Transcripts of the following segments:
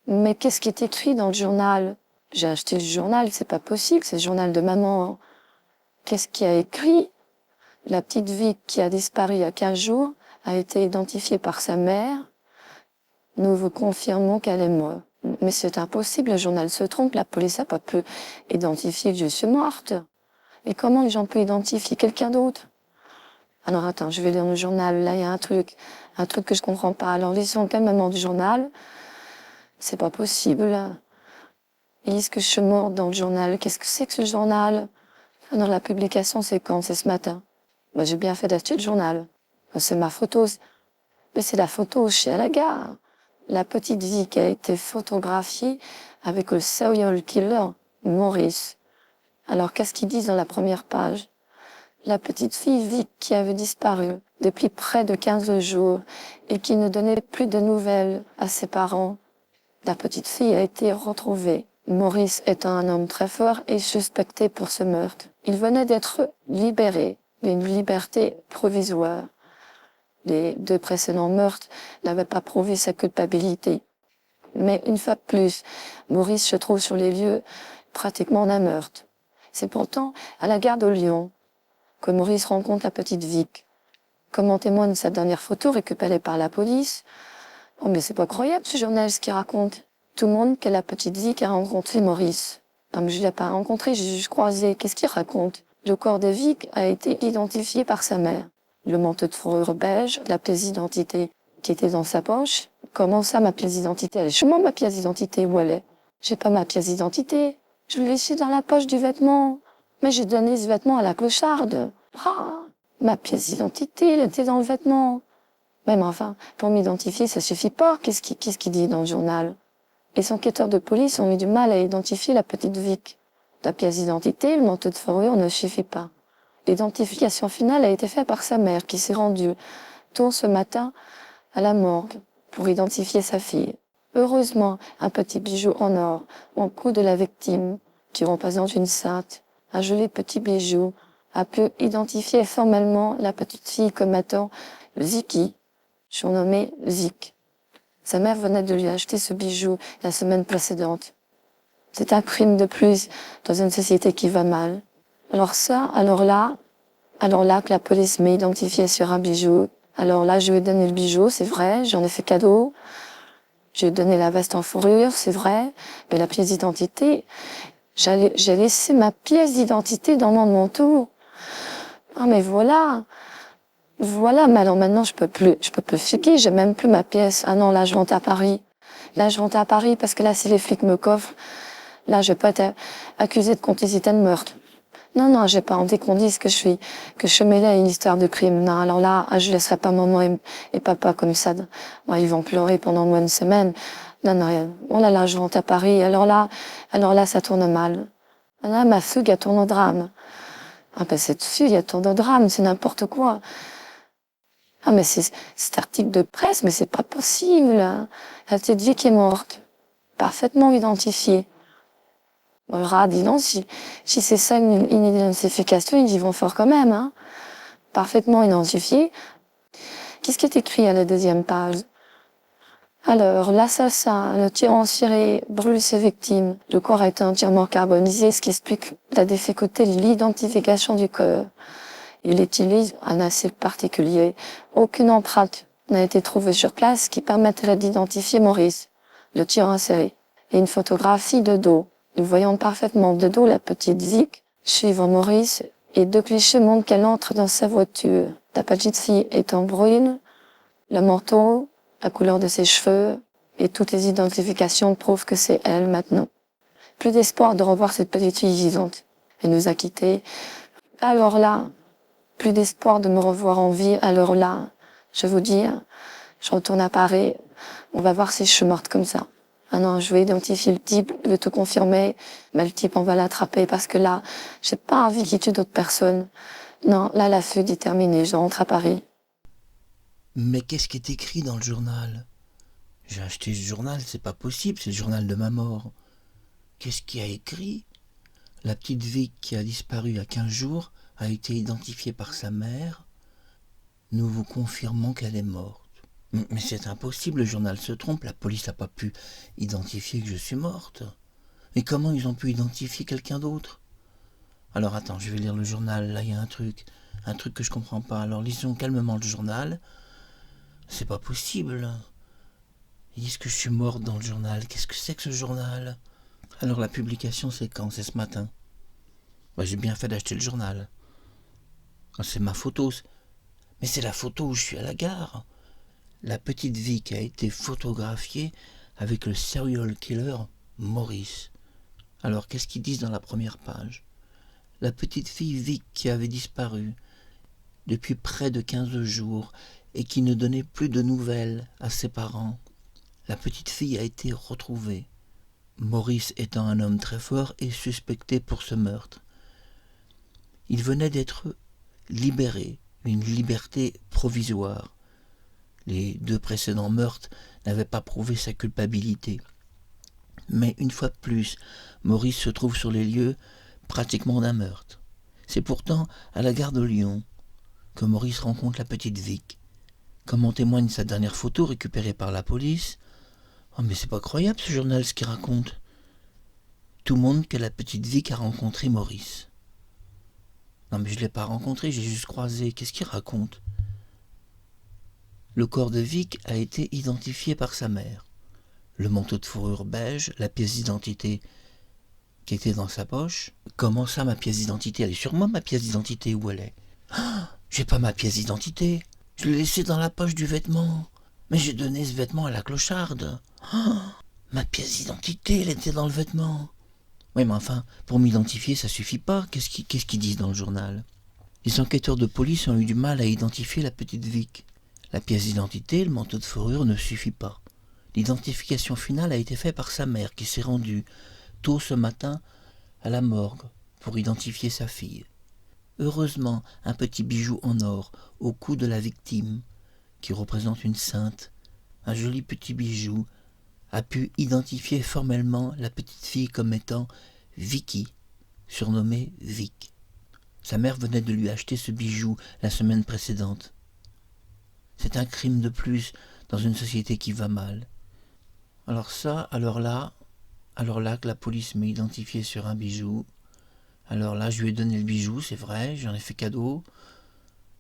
Mais qu'est-ce qui est écrit dans le journal? J'ai acheté le journal, c'est pas possible, c'est le journal de maman. Qu'est-ce qui a écrit? La petite Vic qui a disparu il y a 15 jours a été identifiée par sa mère. Nous vous confirmons qu'elle est morte. Mais c'est impossible, le journal se trompe, la police n'a pas pu identifier que je suis morte. Et comment les gens peuvent identifier quelqu'un d'autre? Alors attends, je vais lire le journal, là il y a un truc que je comprends pas. Alors lisons quand même du journal. C'est pas possible, là. Ils disent que je suis morte dans le journal. Qu'est-ce que c'est que ce journal? Alors la publication c'est quand? C'est ce matin. Bah, j'ai bien fait d'acheter le journal. C'est ma photo. Mais c'est la photo chez à la gare. La petite vie qui a été photographiée avec le serial killer, Maurice. Alors qu'est-ce qu'ils disent dans la première page? La petite fille Vic qui avait disparu depuis près de 15 jours et qui ne donnait plus de nouvelles à ses parents. La petite fille a été retrouvée. Maurice étant un homme très fort et suspecté pour ce meurtre. Il venait d'être libéré d'une liberté provisoire. Les 2 précédents meurtres n'avaient pas prouvé sa culpabilité. Mais une fois de plus, Maurice se trouve sur les lieux pratiquement d'un meurtre. C'est pourtant à la gare de Lyon que Maurice rencontre la petite Vic. Comme en témoigne sa dernière photo récupérée par la police. Oh mais c'est pas croyable ce journaliste qui raconte. Tout le monde que la petite Vic a rencontré Maurice. Non mais je l'ai pas rencontré, j'ai juste croisé. Qu'est-ce qu'il raconte? Le corps de Vic a été identifié par sa mère. Le manteau de fourrure beige, la pièce d'identité qui était dans sa poche. Comment ça, ma pièce d'identité? Elle est chez moi, ma pièce d'identité, où elle est? J'ai pas ma pièce d'identité. Je l'ai laissée dans la poche du vêtement. Mais j'ai donné ce vêtement à la clocharde. Ah, ma pièce d'identité, elle était dans le vêtement. Même enfin, pour m'identifier, ça suffit pas. Qu'est-ce qu'il dit dans le journal? Les enquêteurs de police ont eu du mal à identifier la petite Vic. La pièce d'identité, le manteau de fourrure ne suffit pas. L'identification finale a été faite par sa mère qui s'est rendue tôt ce matin à la morgue pour identifier sa fille. Heureusement, un petit bijou en or au cou de la victime, qui représente une sainte, un joli petit bijou, a pu identifier formellement la petite fille comme étant Ziki, surnommée Zik. Sa mère venait de lui acheter ce bijou la semaine précédente. C'est un crime de plus dans une société qui va mal. Alors là que la police m'a identifié sur un bijou. Alors là, je lui ai donné le bijou, c'est vrai, j'en ai fait cadeau. J'ai donné la veste en fourrure, c'est vrai. Mais la pièce d'identité, j'ai laissé ma pièce d'identité dans mon manteau. Ah, mais voilà. Voilà, mais alors maintenant, je peux plus fuguer, j'ai même plus ma pièce. Ah non, là, je rentre à Paris. Là, je rentre à Paris parce que là, si les flics me coffrent, là, je peux être accusée de complicité de meurtre. Non, non, j'ai pas envie qu'on dise que je suis mêlée à une histoire de crime. Non, alors là, je laisserai pas maman et papa comme ça. Ouais, ils vont pleurer pendant moins une semaine. Non, non, oh là, je rentre à Paris. Alors là, ça tourne mal. Là, ma fugue, elle tourne au drame. Ah, ben, cette fugue, elle tourne au drame, c'est n'importe quoi. Ah, mais c'est cet article de presse, mais c'est pas possible. La petite vie qui est morte. Parfaitement identifiée. Bon, dis donc, si c'est ça une identification, ils y vont fort quand même, hein. Parfaitement identifié. Qu'est-ce qui est écrit à la 2e page? Alors, l'assassin, le tueur en série, brûle ses victimes. Le corps a été entièrement carbonisé, ce qui explique la difficulté de l'identification du corps. Il utilise un acide particulier. Aucune empreinte n'a été trouvée sur place qui permettrait d'identifier Maurice, le tueur en série. Et une photographie de dos. Nous voyons parfaitement de dos la petite Zik suivant Maurice et 2 clichés montrent qu'elle entre dans sa voiture. La petite fille étant brune, le manteau, la couleur de ses cheveux et toutes les identifications prouvent que c'est elle maintenant. Plus d'espoir de revoir cette petite fille vivante. Elle nous a quittés. Alors là, plus d'espoir de me revoir en vie. Alors là, je vous dis, je retourne à Paris. On va voir si je suis morte comme ça. Ah non, je vais identifier le type, je vais te confirmer. Mais le type, on va l'attraper parce que là, j'ai pas envie qu'il tue d'autres personnes. Non, là, la fugue est terminée. Je rentre à Paris. Mais qu'est-ce qui est écrit dans le journal? J'ai acheté ce journal, c'est pas possible, c'est le journal de ma mort. Qu'est-ce qui a écrit? La petite Vic qui a disparu il y a 15 jours a été identifiée par sa mère. Nous vous confirmons qu'elle est morte. Mais c'est impossible, le journal se trompe, la police n'a pas pu identifier que je suis morte. Mais comment ils ont pu identifier quelqu'un d'autre? Alors attends, je vais lire le journal, là il y a un truc que je comprends pas. Alors lisons calmement le journal. C'est pas possible. Ils disent que je suis morte dans le journal. Qu'est-ce que c'est que ce journal? Alors la publication c'est quand? C'est ce matin. J'ai bien fait d'acheter le journal. C'est ma photo. Mais c'est la photo où je suis à la gare. La petite Vic a été photographiée avec le serial killer Maurice. Alors qu'est-ce qu'ils disent dans la première page? La petite fille Vic qui avait disparu depuis près de 15 jours et qui ne donnait plus de nouvelles à ses parents. La petite fille a été retrouvée. Maurice étant un homme très fort et suspecté pour ce meurtre. Il venait d'être libéré, une liberté provisoire. Les 2 précédents meurtres n'avaient pas prouvé sa culpabilité. Mais une fois de plus, Maurice se trouve sur les lieux pratiquement d'un meurtre. C'est pourtant à la gare de Lyon que Maurice rencontre la petite Vic. Comme en témoigne sa dernière photo récupérée par la police. Oh mais c'est pas croyable ce journal, ce qu'il raconte. Tout montre que la petite Vic a rencontré Maurice. Non mais je l'ai pas rencontré, j'ai juste croisé. Qu'est-ce qu'il raconte? Le corps de Vic a été identifié par sa mère. Le manteau de fourrure beige, la pièce d'identité qui était dans sa poche. Comment ça, ma pièce d'identité? Elle est sur moi, ma pièce d'identité, où elle est? J'ai pas ma pièce d'identité. Je l'ai laissée dans la poche du vêtement. Mais j'ai donné ce vêtement à la clocharde. Ma pièce d'identité, elle était dans le vêtement. Oui, mais enfin, pour m'identifier, ça suffit pas. Qu'est-ce qu'ils disent dans le journal? Les enquêteurs de police ont eu du mal à identifier la petite Vic. La pièce d'identité, le manteau de fourrure ne suffit pas. L'identification finale a été faite par sa mère qui s'est rendue tôt ce matin à la morgue pour identifier sa fille. Heureusement, un petit bijou en or au cou de la victime, qui représente une sainte, un joli petit bijou, a pu identifier formellement la petite fille comme étant Vicky, surnommée Vic. Sa mère venait de lui acheter ce bijou la semaine précédente. C'est un crime de plus dans une société qui va mal. Alors là que la police m'a identifié sur un bijou, alors là je lui ai donné le bijou, c'est vrai, j'en ai fait cadeau,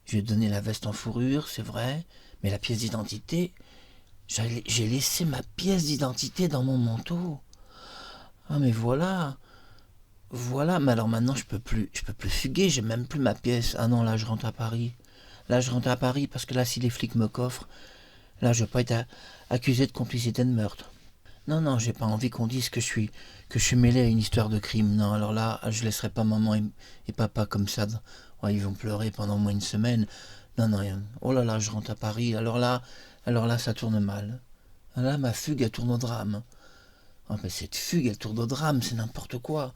je lui ai donné la veste en fourrure, c'est vrai, mais la pièce d'identité, j'ai laissé ma pièce d'identité dans mon manteau. Ah mais voilà, mais alors maintenant je peux plus fuguer, j'ai même plus ma pièce. Ah non, là je rentre à Paris. Là je rentre à Paris parce que là si les flics me coffrent, là je vais pas être accusé de complicité de meurtre. Non, j'ai pas envie qu'on dise que je suis mêlé à une histoire de crime. Non, alors là, je laisserai pas maman et papa comme ça. Ouais, ils vont pleurer pendant au moins une semaine. Non, oh là là, je rentre à Paris. Alors là, ça tourne mal. Là, ma fugue, elle tourne au drame. Ah, mais cette fugue, elle tourne au drame, c'est n'importe quoi.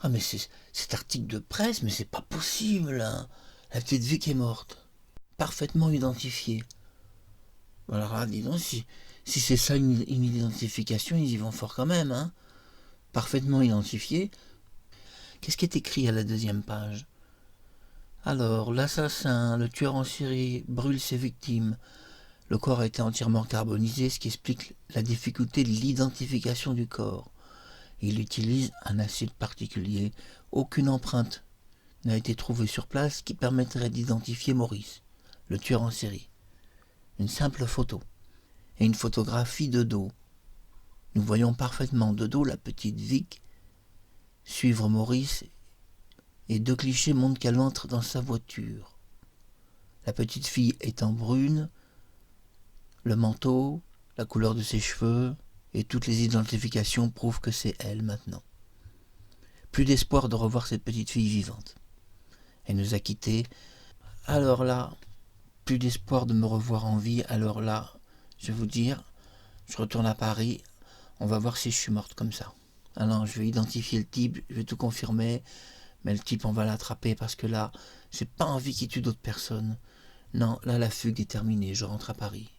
Ah, mais cet article de presse, mais c'est pas possible, hein. La petite Vic est morte. Parfaitement identifiée. Alors là, dis donc, si c'est ça une identification, ils y vont fort quand même, hein. Parfaitement identifié. Qu'est-ce qui est écrit à la 2e page? Alors, l'assassin, le tueur en série, brûle ses victimes. Le corps a été entièrement carbonisé, ce qui explique la difficulté de l'identification du corps. Il utilise un acide particulier. Aucune empreinte n'a été trouvée sur place qui permettrait d'identifier Maurice, le tueur en série. Une simple photo et une photographie de dos. Nous voyons parfaitement de dos la petite Vic suivre Maurice et 2 clichés montrent qu'elle entre dans sa voiture. La petite fille étant brune, le manteau, la couleur de ses cheveux et toutes les identifications prouvent que c'est elle maintenant. Plus d'espoir de revoir cette petite fille vivante. Elle nous a quittés. Alors là, plus d'espoir de me revoir en vie. Alors là, je vais vous dire, je retourne à Paris, on va voir si je suis morte comme ça. Alors je vais identifier le type, je vais tout confirmer, mais le type on va l'attraper parce que là, j'ai pas envie qu'il tue d'autres personnes. Non, là la fugue est terminée, je rentre à Paris.